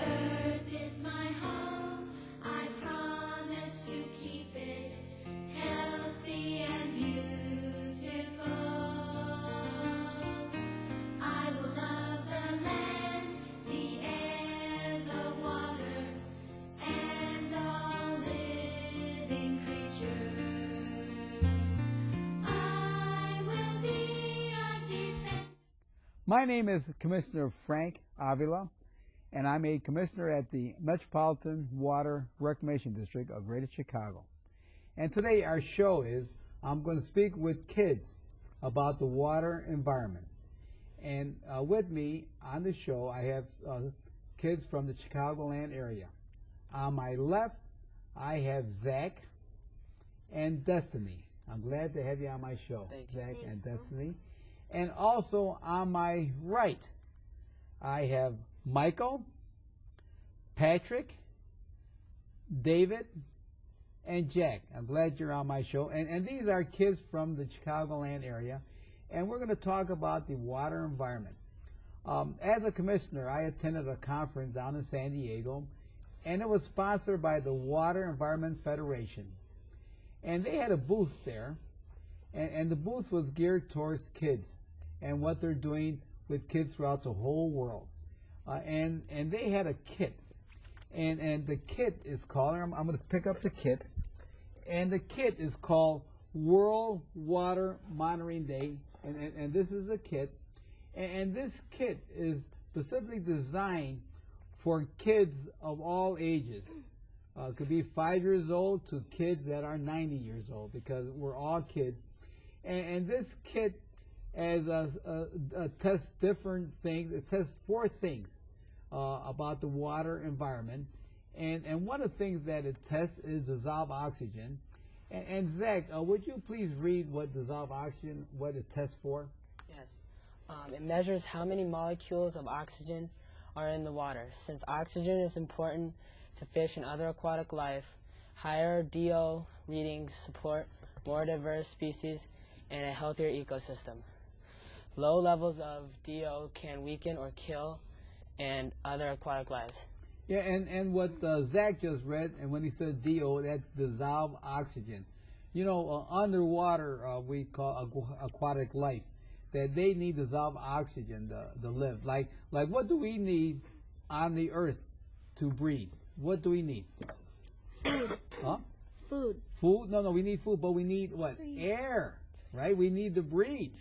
earth is my home. I promise to keep it healthy and beautiful. I will love the land, the air, the water, and all living creatures. I will be a defender. My name is Commissioner Frank Avila, and I'm a commissioner at the Metropolitan Water Reclamation District of Greater Chicago. And today our show is, I'm going to speak with kids about the water environment. And with me on the show, I have kids from the Chicagoland area. On my left, I have Zach and Destiny. I'm glad to have you on my show, Zach and Destiny. And also on my right, I have Michael, Patrick, David, and Jack. I'm glad you're on my show. And these are kids from the Chicagoland area. And we're going to talk about the water environment. As a commissioner, I attended a conference down in San Diego, and it was sponsored by the Water Environment Federation. And they had a booth there, and the booth was geared towards kids and what they're doing with kids throughout the whole world. And they had a kit, and the kit is called, I'm going to pick up the kit, and the kit is called World Water Monitoring Day, and this is a kit, and this kit is specifically designed for kids of all ages. Could be 5 years old to kids that are 90 years old, because we're all kids. And this kit as tests different things. It tests 4 things about the water environment, and one of the things that it tests is dissolved oxygen. And Zach, would you please read what dissolved oxygen, what it tests for? Yes. It measures how many molecules of oxygen are in the water. Since oxygen is important to fish and other aquatic life, higher DO readings support more diverse species and a healthier ecosystem. Low levels of DO can weaken or kill and other aquatic lives. Yeah, and what Zach just read, and when he said DO, that's dissolved oxygen. You know, underwater we call aquatic life, that they need dissolved oxygen to live. Like what do we need on the earth to breathe? What do we need? Food. Huh? Food. Food? No, we need food, but we need what? Air, right? We need to breathe.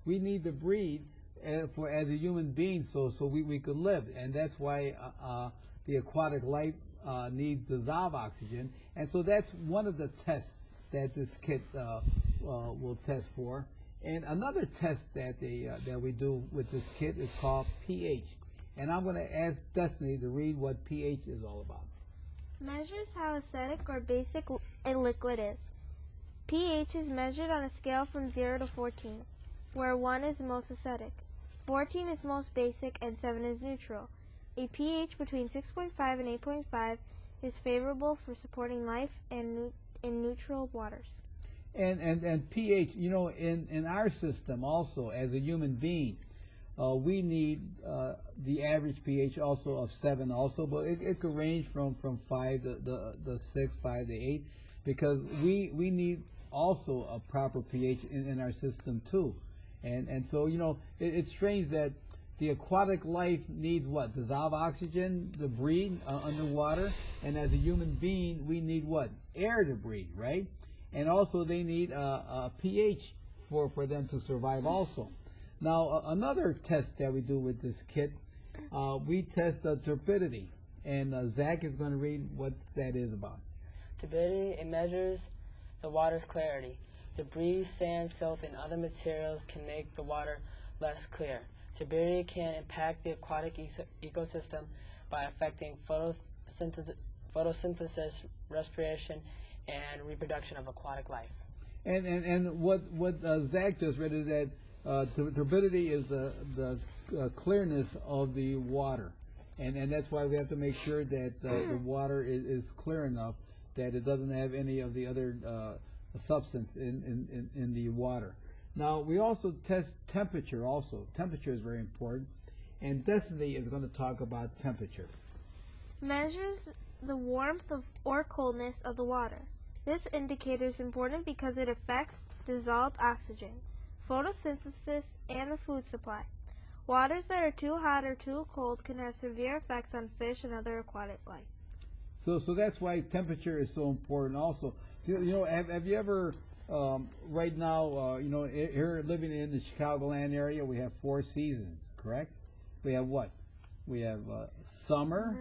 We need to breathe for as a human being, so we could live, and that's why the aquatic life needs dissolved oxygen, and so that's one of the tests that this kit will test for. And another test that that we do with this kit is called pH, and I'm going to ask Destiny to read what pH is all about. Measures how acidic or basic a liquid is. pH is measured on a scale from 0 to 14, where 1 is the most acidic, 14 is most basic, and 7 is neutral. A pH between 6.5 and 8.5 is favorable for supporting life and in neutral waters. And pH, you know, in our system also, as a human being, we need the average pH also of 7 also, but it could range from 5 to 6, 5 to 8, because we need also a proper pH in our system too. And so, you know, it's strange that the aquatic life needs what? Dissolved oxygen to breathe underwater, and as a human being, we need what? Air to breathe, right? And also they need a pH for them to survive also. Now, another test that we do with this kit, we test the turbidity, and Zach is going to read what that is about. Turbidity, it measures the water's clarity. Debris, sand, silt, and other materials can make the water less clear. Turbidity can impact the aquatic ecosystem by affecting photosynthesis, respiration, and reproduction of aquatic life. And what Zach just read is that turbidity is the clearness of the water, and that's why we have to make sure that the water is clear enough that it doesn't have any of the other substance in the water. Now, we also test temperature also. Temperature is very important, and Destiny is going to talk about temperature. measures the warmth of or coldness of the water. This indicator is important because it affects dissolved oxygen, photosynthesis, and the food supply. Waters that are too hot or too cold can have severe effects on fish and other aquatic life. So that's why temperature is so important. Also, have you ever right now, here living in the Chicagoland area, we have 4 seasons, correct? We have what? We have summer,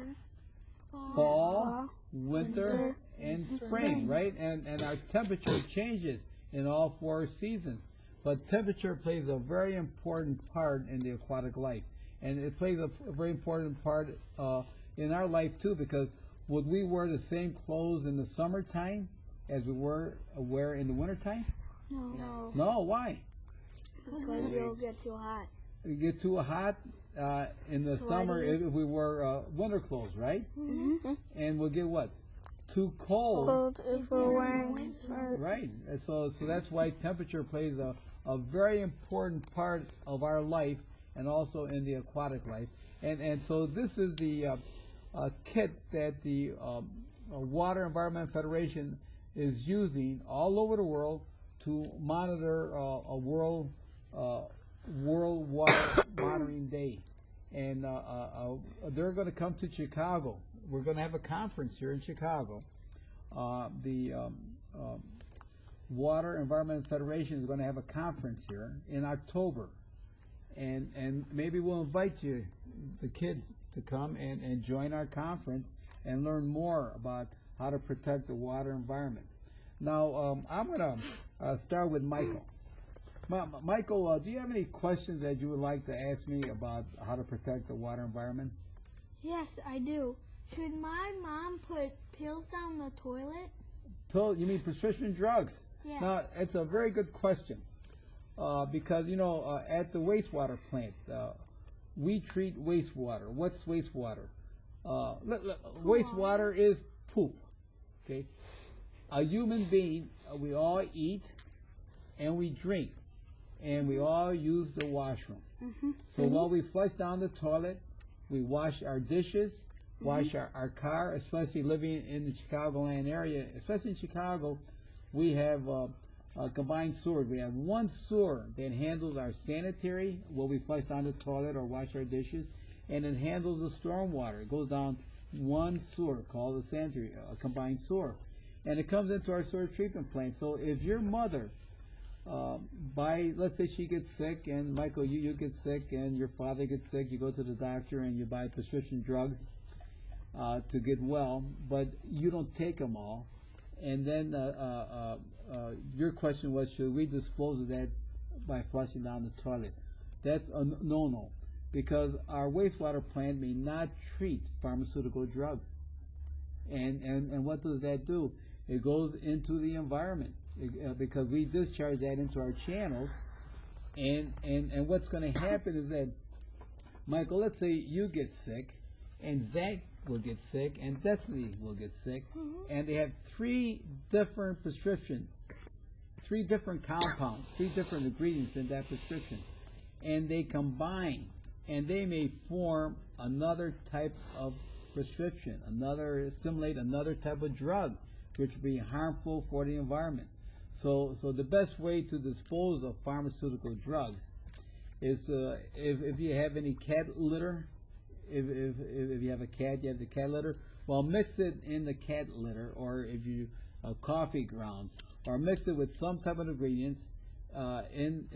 fall, winter, and spring, right? And our temperature changes in all 4 seasons. But temperature plays a very important part in the aquatic life. And it plays a very important part in our life too, because would we wear the same clothes in the summertime as we wear in the wintertime? No. No, why? Because you'll get too hot. We get too hot in the summer if we wear winter clothes, right? Mm-hmm. And we'll get what? Too cold. Cold if we're wearing sweaters. Right. And so that's why temperature plays a very important part of our life and also in the aquatic life. And so this is the kit that the Water Environment Federation is using all over the world to monitor a World Water Monitoring Day. And they're going to come to Chicago. We're going to have a conference here in Chicago. The Water Environment Federation is going to have a conference here in October. And maybe we'll invite you, the kids, to come and join our conference and learn more about how to protect the water environment. Now, I'm going to start with Michael. Michael, do you have any questions that you would like to ask me about how to protect the water environment? Yes, I do. Should my mom put pills down the toilet? You mean prescription drugs? Yeah. Now, it's a very good question because, at the wastewater plant, we treat wastewater. What's wastewater? Wastewater is poop, okay? A human being, we all eat and we drink and we all use the washroom. So while we flush down the toilet, we wash our dishes, wash our car, especially living in the Chicagoland area. Especially in Chicago, we have combined sewers. We have one sewer that handles our sanitary, where we flush down the toilet or wash our dishes, and it handles the stormwater. It goes down one sewer called the sanitary, a combined sewer. And it comes into our sewer treatment plant. So if your mother, let's say she gets sick, and Michael, you get sick, and your father gets sick, you go to the doctor and you buy prescription drugs to get well, but you don't take them all. And then your question was, should we dispose of that by flushing down the toilet? That's a no-no, because our wastewater plant may not treat pharmaceutical drugs. And what does that do? It goes into the environment because we discharge that into our channels. And what's going to happen is that, Michael, let's say you get sick, and Zach will get sick, and Destiny will get sick, and they have 3 different prescriptions, 3 different compounds, 3 different ingredients in that prescription, and they combine, and they may form another type of prescription, assimilate another type of drug, which will be harmful for the environment. So the best way to dispose of pharmaceutical drugs is if you have any cat litter, if you have a cat, you have the cat litter, well, mix it in the cat litter, or if you coffee grounds, or mix it with some type of ingredients, and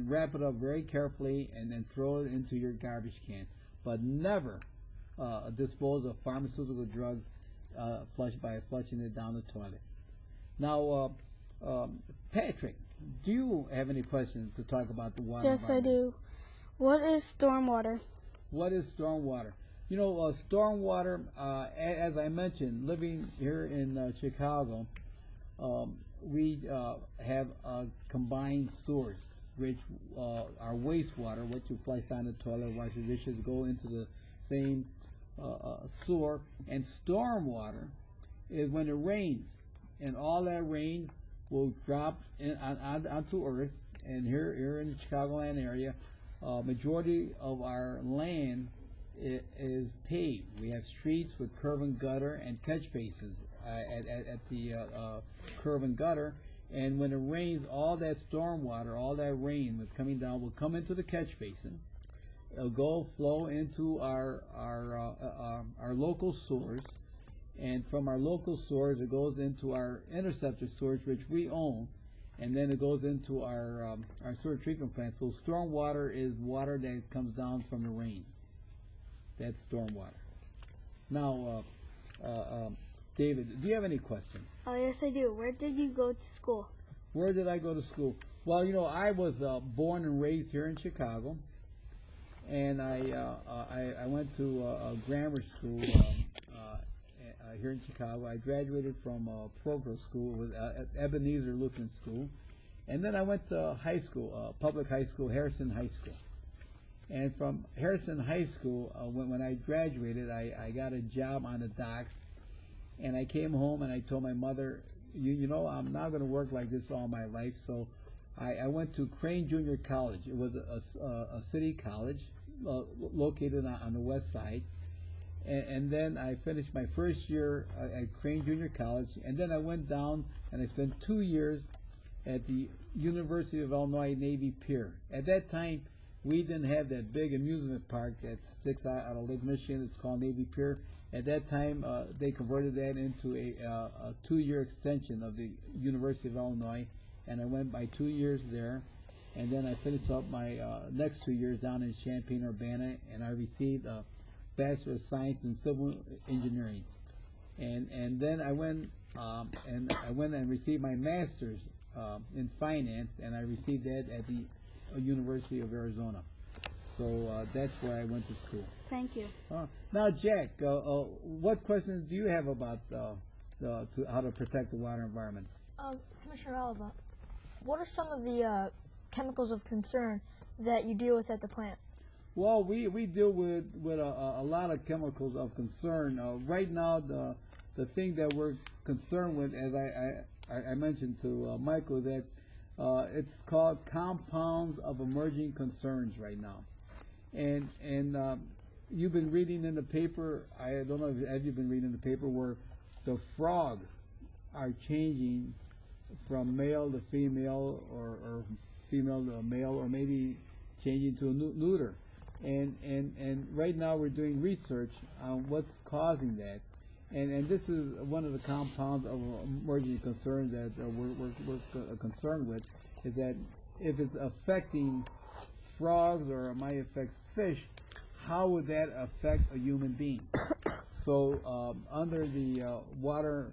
wrap it up very carefully, and then throw it into your garbage can. But never dispose of pharmaceutical drugs by flushing it down the toilet. Now, Patrick, do you have any questions to talk about the water Yes, I environment? do. What is stormwater? What is stormwater? Stormwater, as I mentioned, living here in Chicago, we have combined sewers, which are wastewater, what you flush down the toilet, wash your dishes, go into the same sewer. And stormwater is when it rains, and all that rain will drop onto Earth. And here in the Chicagoland area, majority of our land is paved. We have streets with curb and gutter and catch basins at the curb and gutter. And when it rains, all that storm water, all that rain that's coming down will come into the catch basin. It'll go flow into our local sewers, and from our local sewers it goes into our interceptor sewers, which we own, and then it goes into our sewer treatment plant. So stormwater is water that comes down from the rain. That's stormwater. Now, David, do you have any questions? Oh, yes, I do. Where did you go to school? Where did I go to school? Well, you know, I was born and raised here in Chicago, and I went to a grammar school here in Chicago. I graduated from Progress School with Ebenezer Lutheran School, and then I went to high school, public high school, Harrison High School. And from Harrison High School, when I graduated, I got a job on the docks, and I came home and I told my mother, you know, I'm not going to work like this all my life. So I went to Crane Junior College. It was a city college located on the west side. And then I finished my first year at Crane Junior College. And then I went down and I spent 2 years at the University of Illinois Navy Pier. At that time, we didn't have that big amusement park that sticks out of Lake Michigan. It's called Navy Pier. At that time, they converted that into a 2-year extension of the University of Illinois, and I went by 2 years there, and then I finished up my next 2 years down in Champaign-Urbana, and I received a Bachelor of Science in Civil Engineering, and then I went and received my Master's in Finance, and I received that at the University of Arizona. So that's where I went to school. Thank you. Now, Jack, what questions do you have about how to protect the water environment? Commissioner Oliva, what are some of the chemicals of concern that you deal with at the plant? Well, we deal with a lot of chemicals of concern. Right now, the thing that we're concerned with, as I mentioned to Michael, is that it's called compounds of emerging concerns right now. And you've been reading in the paper, I don't know if you've been reading the paper, where the frogs are changing from male to female, or female to male, or maybe changing to a neuter. And right now we're doing research on what's causing that. And this is one of the compounds of emerging concerns that we're concerned with, is that if it's affecting frogs or it might affect fish, how would that affect a human being? So under the Water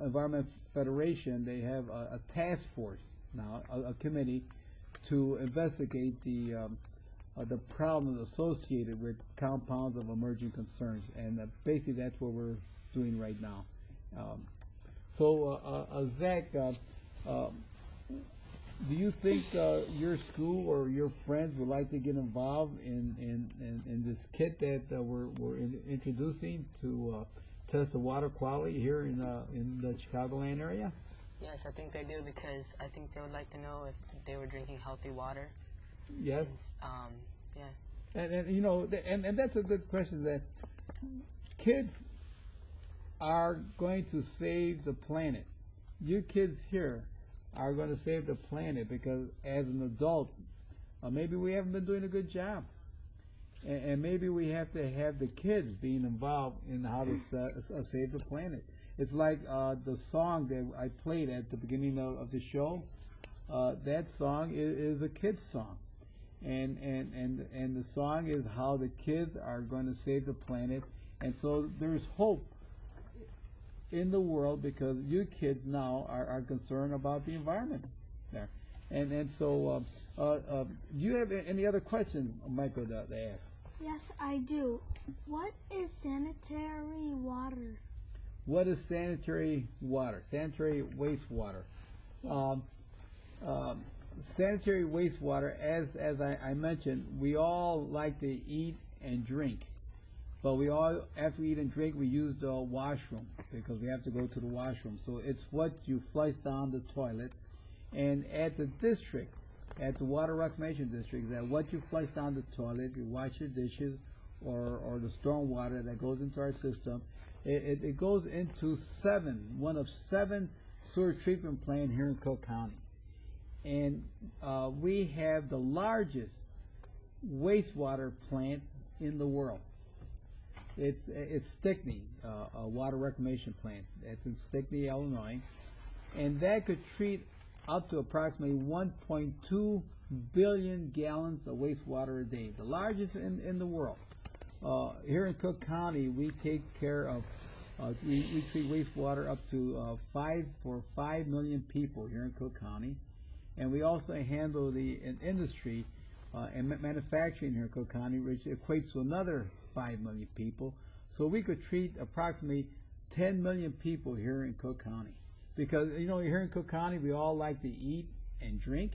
Environment Federation, they have a task force now, a committee, to investigate the problems associated with compounds of emerging concerns, and basically that's what we're doing right now. Zach, do you think your school or your friends would like to get involved in this kit that we're introducing to test the water quality here in the Chicagoland area? Yes, I think they do, because I think they would like to know if they were drinking healthy water. Yes. Yeah. And you know, and that's a good question. That kids are going to save the planet. You kids here are going to save the planet, because as an adult, maybe we haven't been doing a good job, and maybe we have to have the kids being involved in how to save the planet. It's like the song that I played at the beginning of the show. That song is a kid's song, and the song is how the kids are going to save the planet. And so there's hope in the world, because you kids now are concerned about the environment there. And so do you have any other questions, Michael, to ask? Yes, I do. What is sanitary water? What is sanitary water? Sanitary wastewater. Sanitary wastewater, as I mentioned, we all like to eat and drink. But we all, after we eat and drink, we use the washroom, because we have to go to the washroom. So it's what you flush down the toilet. And at the district, at the Water Reclamation District, that what you flush down the toilet, you wash your dishes, or the stormwater that goes into our system, it goes into one of seven sewer treatment plants here in Cook County. And we have the largest wastewater plant in the world. It's Stickney, a water reclamation plant. That's in Stickney, Illinois. And that could treat up to approximately 1.2 billion gallons of wastewater a day, the largest in the world. Here in Cook County, we take care of, we treat wastewater up to 5 million people here in Cook County. And we also handle an industry and manufacturing here in Cook County, which equates to another 5 million people. So we could treat approximately 10 million people here in Cook County. Because, you know, here in Cook County, we all like to eat and drink,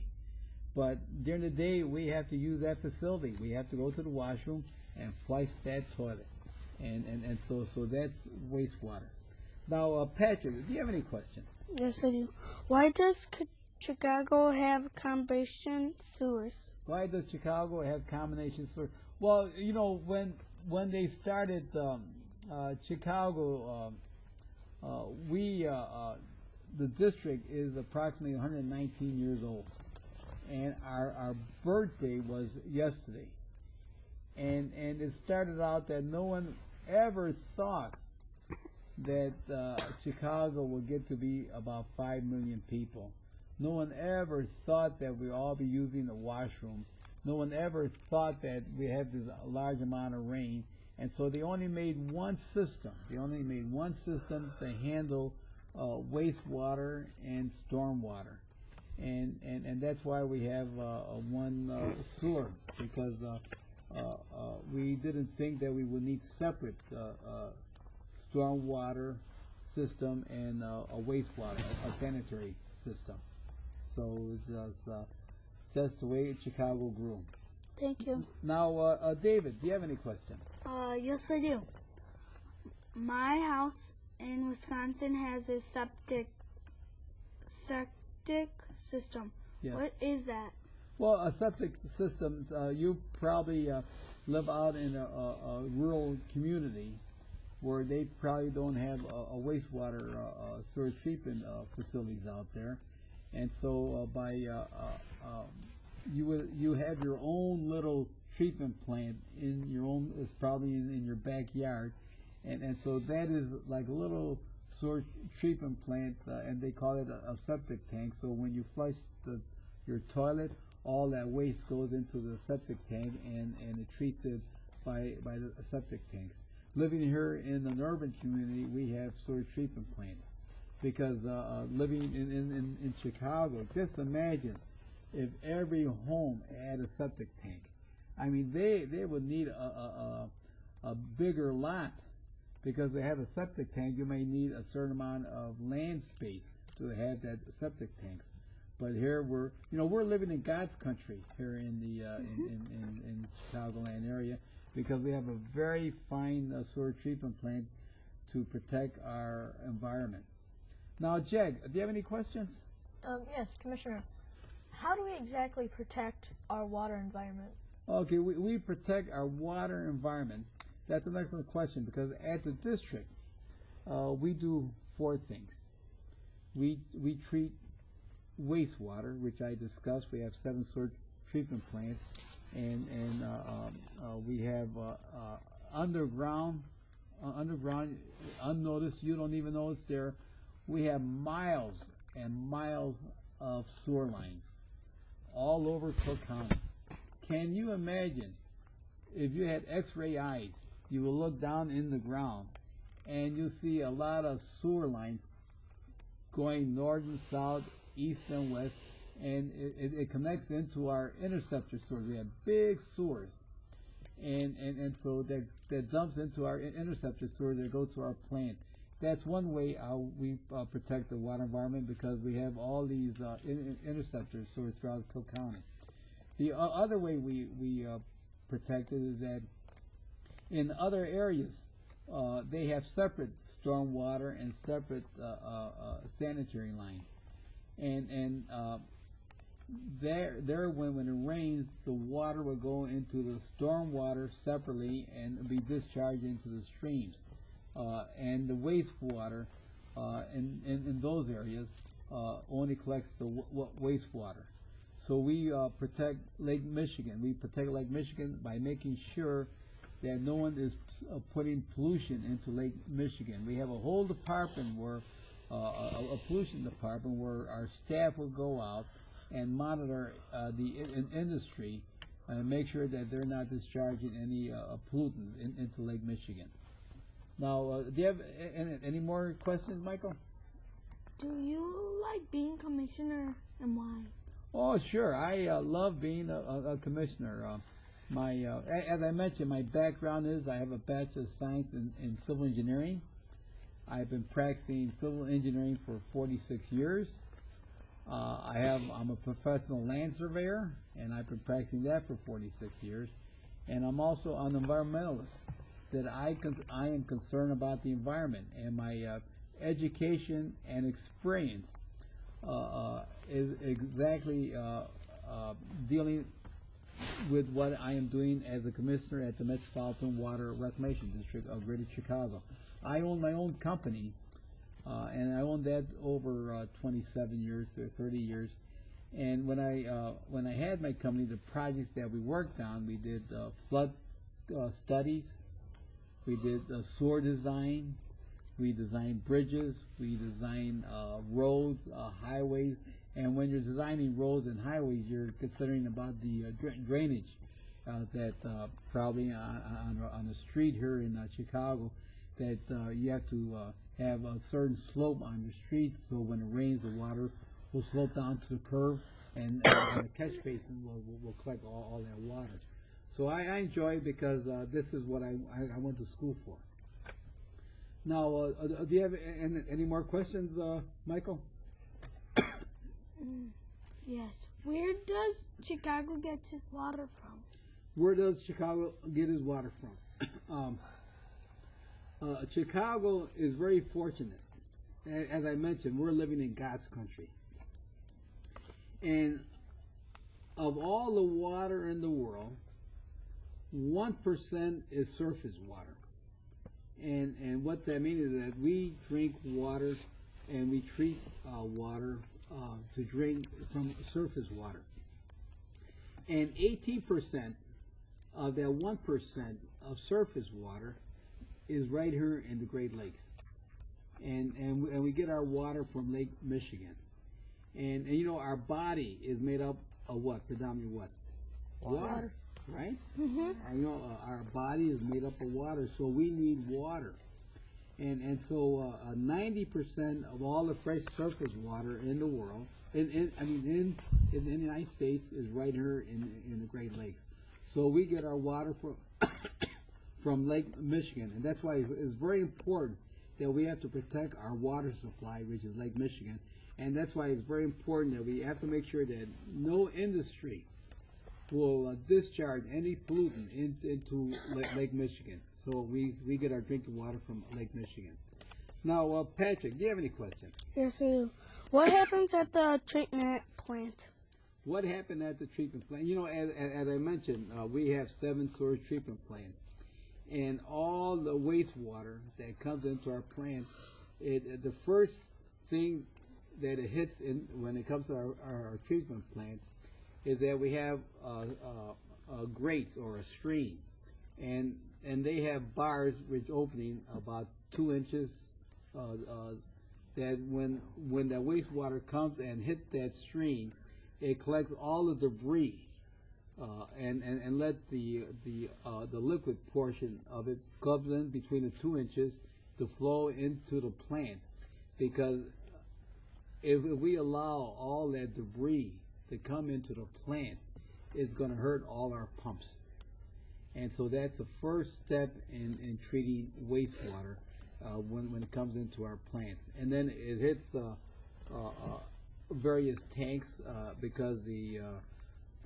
but during the day, we have to use that facility. We have to go to the washroom and flush that toilet. And so that's wastewater. Now, Patrick, do you have any questions? Yes, I do. Why does Chicago have combination sewers? Why does Chicago have combination sewers? Well, you know, when they started Chicago, the district is approximately 119 years old, and our birthday was yesterday. And it started out that no one ever thought that Chicago would get to be about 5 million people. No one ever thought that we'd all be using the washroom. No one ever thought that we have this large amount of rain. And so they only made one system. They only made one system to handle wastewater and stormwater. And that's why we have one sewer, because we didn't think that we would need separate stormwater system and a wastewater, a sanitary system. So it's just the way Chicago grew. Thank you. Now, David, do you have any questions? Yes, I do. My house in Wisconsin has a septic system. Yeah. What is that? Well, a septic system, you probably live out in a rural community where they probably don't have a wastewater sewage treatment facilities out there. And so you have your own little treatment plant in your own, it's probably in your backyard. And so that is like a little sewage treatment plant, and they call it a septic tank. So when you flush your toilet, all that waste goes into the septic tank, and it treats it by the septic tanks. Living here in an urban community, we have sewage treatment plants. Because living in Chicago, just imagine if every home had a septic tank. I mean, they would need a bigger lot, because to have a septic tank, you may need a certain amount of land space to have that septic tanks. But here we're living in God's country here in the in Chicagoland area, because we have a very fine sewer treatment plant to protect our environment. Now, Jeg, do you have any questions? Yes, Commissioner. How do we exactly protect our water environment? Okay, we protect our water environment. That's an excellent question, because at the district, we do 4 things. We treat wastewater, which I discussed. We have 7 sewer treatment plants, and we have underground, unnoticed. You don't even know it's there. We have miles and miles of sewer lines all over Cook County. Can you imagine if you had X-ray eyes, you will look down in the ground and you see a lot of sewer lines going north and south, east and west, and it connects into our interceptor sewers. We have big sewers, and so that dumps into our interceptor sewers that go to our plant. That's one way how we protect the water environment, because we have all these interceptor sewers throughout Cook County. The other way we protect it is that in other areas, they have separate stormwater and separate sanitary lines. And when it rains, the water will go into the stormwater separately and be discharged into the streams. And the wastewater in those areas only collects the wastewater. So we protect Lake Michigan. We protect Lake Michigan by making sure that no one is putting pollution into Lake Michigan. We have a whole department where a pollution department where our staff will go out and monitor the industry and make sure that they're not discharging any pollutant into Lake Michigan. Now, do you have any more questions, Michael? Do you like being commissioner, and why? Oh, sure. I love being a commissioner. As I mentioned, my background is I have a Bachelor of Science in Civil Engineering. I've been practicing civil engineering for 46 years. I'm a professional land surveyor, and I've been practicing that for 46 years. And I'm also an environmentalist. That I am concerned about the environment, and my education and experience is exactly dealing with what I am doing as a commissioner at the Metropolitan Water Reclamation District of Greater Chicago. I own my own company, and I owned that over 27 years or 30 years. And when I had my company, the projects that we worked on, we did flood studies. We did sewer design, we designed bridges, we designed roads, highways, and when you're designing roads and highways, you're considering about the drainage that probably on a street here in Chicago, that you have to have a certain slope on your street, so when it rains, the water will slope down to the curb, and the catch basin will collect all that water. So I enjoy it because this is what I went to school for. Now, do you have any more questions, Michael? Yes. Where does Chicago get its water from? Where does Chicago get its water from? Chicago is very fortunate. As I mentioned, we're living in God's country. And of all the water in the world, 1% is surface water. And what that means is that we drink water and we treat water to drink from surface water. And 18% of that 1% of surface water is right here in the Great Lakes. And we get our water from Lake Michigan. And you know, our body is made up of what? Predominantly what? Water. Right? Mm-hmm. Our body is made up of water, so we need water. And so 90% of all the fresh surface water in the world, in the United States, is right here in the Great Lakes. So we get our water from Lake Michigan, and that's why it's very important that we have to protect our water supply, which is Lake Michigan. And that's why it's very important that we have to make sure that no industry will discharge any pollutant into Lake Michigan. So we get our drinking water from Lake Michigan. Now, Patrick, do you have any questions? Yes, I do. What happens at the treatment plant? What happened at the treatment plant? You know, as I mentioned, we have 7 sewage treatment plants. And all the wastewater that comes into our plant, the first thing that it hits when it comes to our treatment plant is that we have grates or a stream, and they have bars which opening about 2 inches. That when the wastewater comes and hit that stream, it collects all the debris and let the liquid portion of it comes in between the 2 inches to flow into the plant. Because if we allow all that debris to come into the plant, it's going to hurt all our pumps. And so that's the first step in treating wastewater when it comes into our plants. And then it hits various tanks because the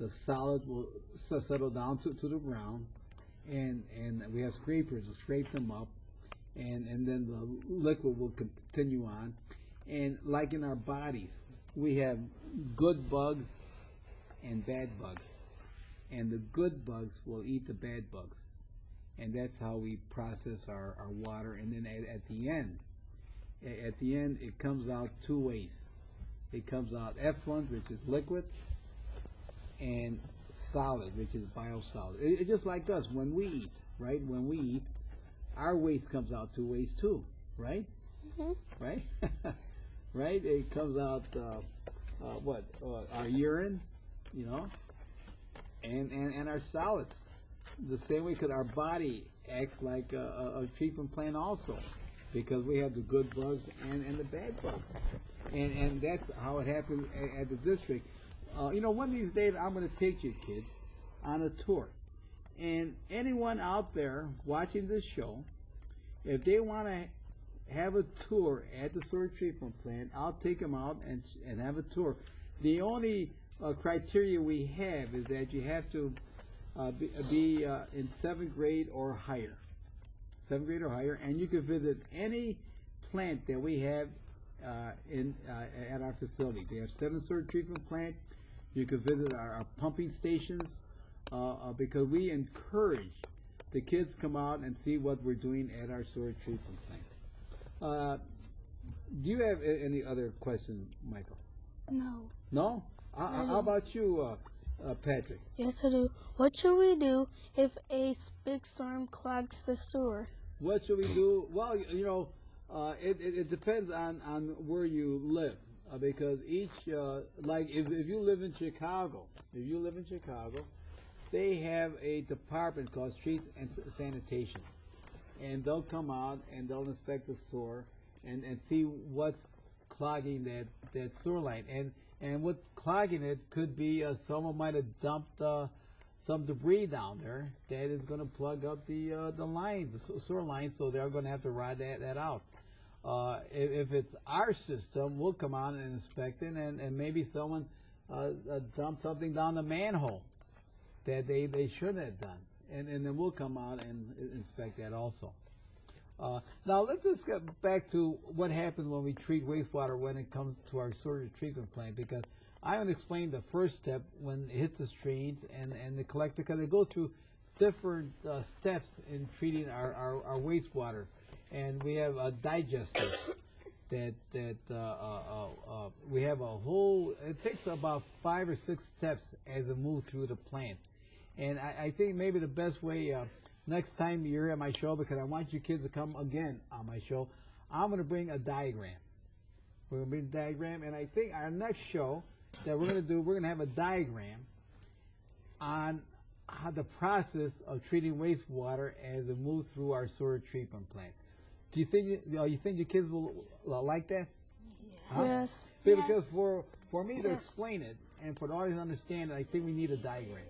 solids will settle down to the ground, and we have scrapers to scrape them up, and then the liquid will continue on. And like in our bodies, we have good bugs and bad bugs. And the good bugs will eat the bad bugs. And that's how we process our water. And then at the end, it comes out two ways. It comes out effluent, which is liquid, and solid, which is biosolid. It's just like us when we eat, right? When we eat, our waste comes out two ways too, right? Right? Right? It comes out our urine, you know, and our solids. The same way, because our body acts like a treatment plant also, because we have the good bugs and the bad bugs. And that's how it happens at the district. You know, one of these days I'm going to take you kids on a tour. And anyone out there watching this show, if they want to have a tour at the sewage treatment plant, I'll take them out and have a tour. The only criteria we have is that you have to be in 7th grade or higher. 7th grade or higher, and you can visit any plant that we have at our facility. They have 7 sewage treatment plant. You can visit our pumping stations because we encourage the kids come out and see what we're doing at our sewage treatment plant. Do you have any other questions, Michael? No. No? How about you, Patrick? Yes, I do. What should we do if a big storm clogs the sewer? What should we do? Well, you know, it depends on where you live. Because each, like if you live in Chicago, they have a department called Streets and Sanitation. And they'll come out and they'll inspect the sewer and see what's clogging that sewer line. And what's clogging it could be someone might have dumped some debris down there that is going to plug up the lines, the sewer lines, so they're going to have to ride that out. If it's our system, we'll come out and inspect it, and maybe someone dumped something down the manhole that they shouldn't have done, and then we'll come out and inspect that also. Now let's just get back to what happens when we treat wastewater when it comes to our sewage treatment plant, because I want to explain the first step when it hits the streams and the collector, because they go through different steps in treating our wastewater. And we have a digester that we have a whole, it takes about 5 or 6 steps as it moves through the plant. And I think maybe the best way, next time you're at my show, because I want you kids to come again on my show, I'm going to bring a diagram. We're going to bring a diagram, and I think our next show that we're going to do, we're going to have a diagram on how the process of treating wastewater as it moves through our sewer treatment plant. Do you think your kids will like that? Huh? Yes. Because for me to explain it and for the audience to understand it, I think we need a diagram.